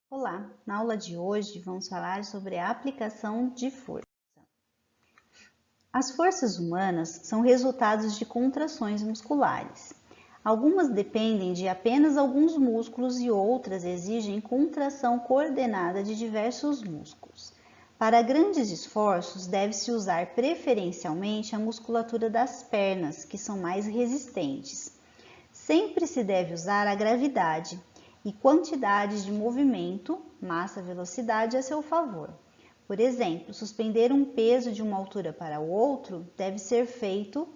Olá, na aula de hoje vamos falar sobre a aplicação de força. As forças humanas são resultados de contrações musculares. Algumas dependem de apenas alguns músculos e outras exigem contração coordenada de diversos músculos. Para grandes esforços, deve-se usar preferencialmente a musculatura das pernas, que são mais resistentes. Sempre se deve usar a gravidade e quantidade de movimento, massa, velocidade a seu favor. Por exemplo, suspender um peso de uma altura para o outro deve ser feito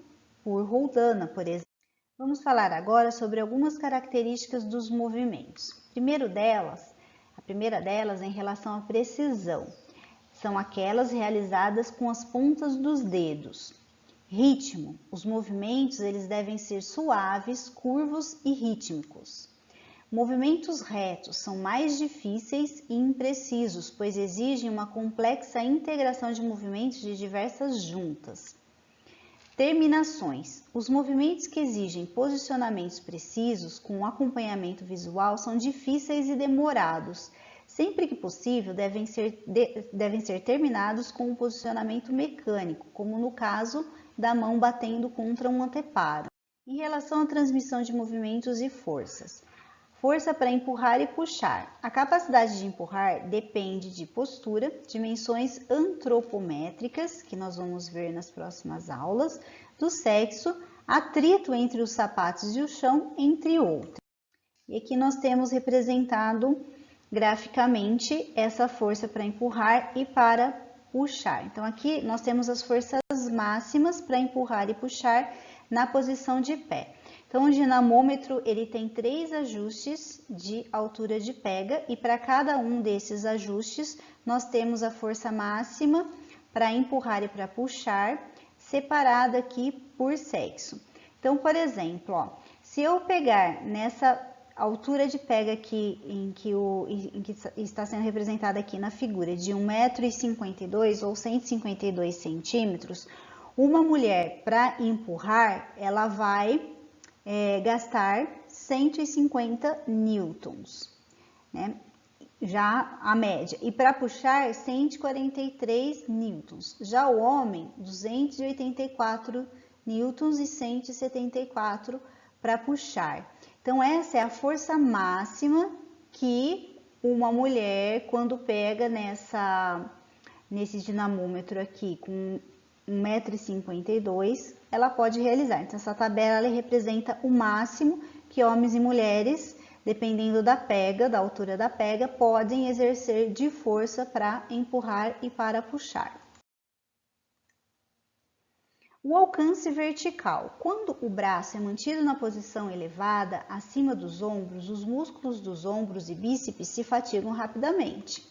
por roldana, por exemplo. Vamos falar agora sobre algumas características dos movimentos. A primeira delas é em relação à precisão. São aquelas realizadas com as pontas dos dedos. Ritmo. Os movimentos eles devem ser suaves, curvos e rítmicos. Movimentos retos são mais difíceis e imprecisos, pois exigem uma complexa integração de movimentos de diversas juntas. Terminações. Os movimentos que exigem posicionamentos precisos com acompanhamento visual são difíceis e demorados. Sempre que possível, devem ser terminados com um posicionamento mecânico, como no caso da mão batendo contra um anteparo. Em relação à transmissão de movimentos e forças. Força para empurrar e puxar. A capacidade de empurrar depende de postura, dimensões antropométricas, que nós vamos ver nas próximas aulas, do sexo, atrito entre os sapatos e o chão, entre outros. E aqui nós temos representado graficamente essa força para empurrar e para puxar. Então aqui nós temos as forças máximas para empurrar e puxar na posição de pé. Então, o dinamômetro ele tem 3 ajustes de altura de pega e para cada um desses ajustes nós temos a força máxima para empurrar e para puxar, separada aqui por sexo. Então, por exemplo, ó, se eu pegar nessa altura de pega aqui em que está sendo representada aqui na figura de 1,52 m ou 152 centímetros, uma mulher para empurrar, ela vai gastar 150 newtons, né? Já a média. E para puxar, 143 newtons. Já o homem, 284 newtons e 174 para puxar. Então, essa é a força máxima que uma mulher, quando pega nesse dinamômetro aqui, com 1,52 m, ela pode realizar. Então, essa tabela ela representa o máximo que homens e mulheres, dependendo da pega, da altura da pega, podem exercer de força para empurrar e para puxar. O alcance vertical. Quando o braço é mantido na posição elevada, acima dos ombros, os músculos dos ombros e bíceps se fatigam rapidamente.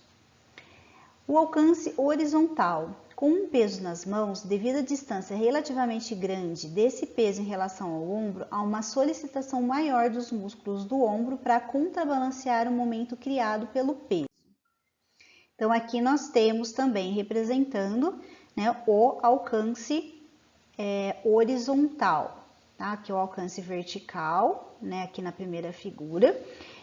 O alcance horizontal. Com um peso nas mãos, devido à distância relativamente grande desse peso em relação ao ombro, há uma solicitação maior dos músculos do ombro para contrabalancear o momento criado pelo peso. Então, aqui nós temos também representando, né, o alcance horizontal, tá? Aqui o alcance vertical, né, aqui na primeira figura.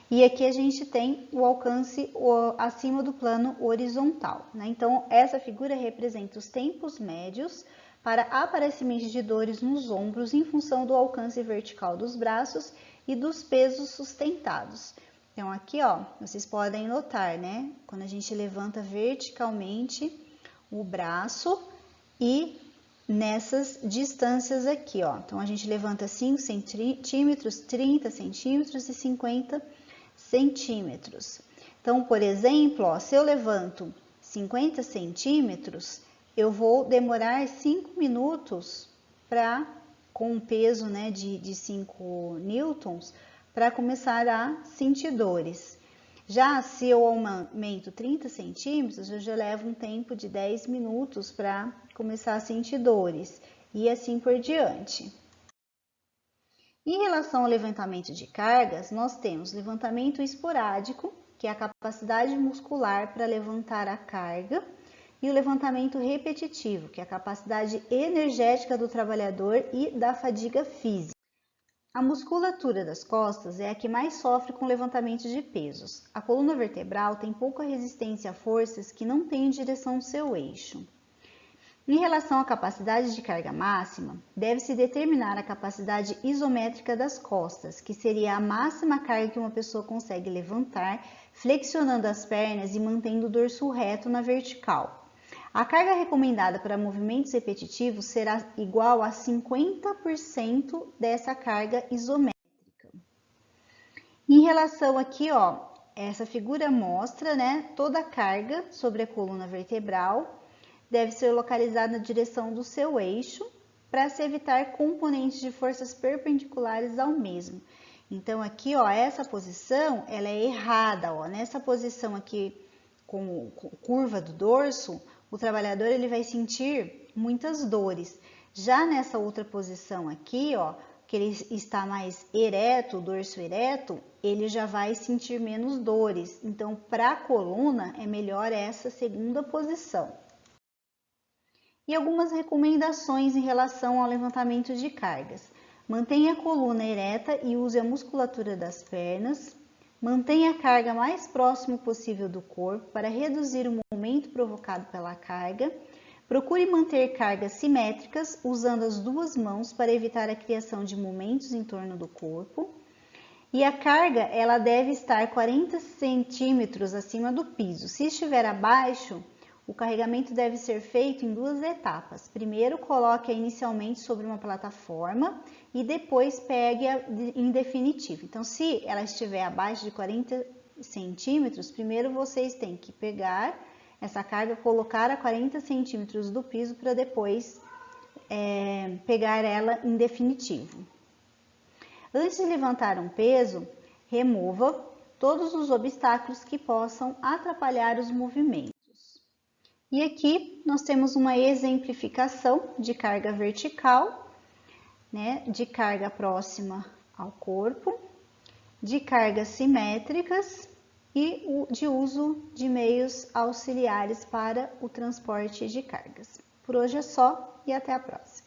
E aqui a gente tem o alcance acima do plano horizontal, né? Então, essa figura representa os tempos médios para aparecimento de dores nos ombros em função do alcance vertical dos braços e dos pesos sustentados. Então, aqui, ó, vocês podem notar, né? Quando a gente levanta verticalmente o braço e nessas distâncias aqui, ó. Então, a gente levanta 5 centímetros, 30 centímetros e 50 centímetros. Então, por exemplo, ó, se eu levanto 50 centímetros, eu vou demorar 5 minutos com um peso, né, de 5 newtons, para começar a sentir dores. Já se eu aumento 30 centímetros, eu já levo um tempo de 10 minutos para começar a sentir dores e assim por diante. Em relação ao levantamento de cargas, nós temos levantamento esporádico, que é a capacidade muscular para levantar a carga, e o levantamento repetitivo, que é a capacidade energética do trabalhador e da fadiga física. A musculatura das costas é a que mais sofre com levantamento de pesos. A coluna vertebral tem pouca resistência a forças que não têm direção do seu eixo. Em relação à capacidade de carga máxima, deve-se determinar a capacidade isométrica das costas, que seria a máxima carga que uma pessoa consegue levantar, flexionando as pernas e mantendo o dorso reto na vertical. A carga recomendada para movimentos repetitivos será igual a 50% dessa carga isométrica. Em relação aqui, ó, essa figura mostra, né, toda a carga sobre a coluna vertebral. Deve ser localizada na direção do seu eixo para se evitar componentes de forças perpendiculares ao mesmo. Então, aqui, ó, essa posição, ela é errada, ó. Nessa posição aqui, com curva do dorso, o trabalhador ele vai sentir muitas dores. Já nessa outra posição aqui, ó, que ele está mais ereto, o dorso ereto, ele já vai sentir menos dores. Então, para a coluna, é melhor essa segunda posição. E algumas recomendações em relação ao levantamento de cargas. Mantenha a coluna ereta e use a musculatura das pernas. Mantenha a carga mais próximo possível do corpo para reduzir o momento provocado pela carga. Procure manter cargas simétricas usando as duas mãos para evitar a criação de momentos em torno do corpo. E a carga ela deve estar 40 centímetros acima do piso. Se estiver abaixo, o carregamento deve ser feito em duas etapas. Primeiro, coloque-a inicialmente sobre uma plataforma e depois pegue-a em definitivo. Então, se ela estiver abaixo de 40 centímetros, primeiro vocês têm que pegar essa carga, colocar a 40 centímetros do piso para depois pegar ela em definitivo. Antes de levantar um peso, remova todos os obstáculos que possam atrapalhar os movimentos. E aqui nós temos uma exemplificação de carga vertical, né, de carga próxima ao corpo, de cargas simétricas e de uso de meios auxiliares para o transporte de cargas. Por hoje é só e até a próxima.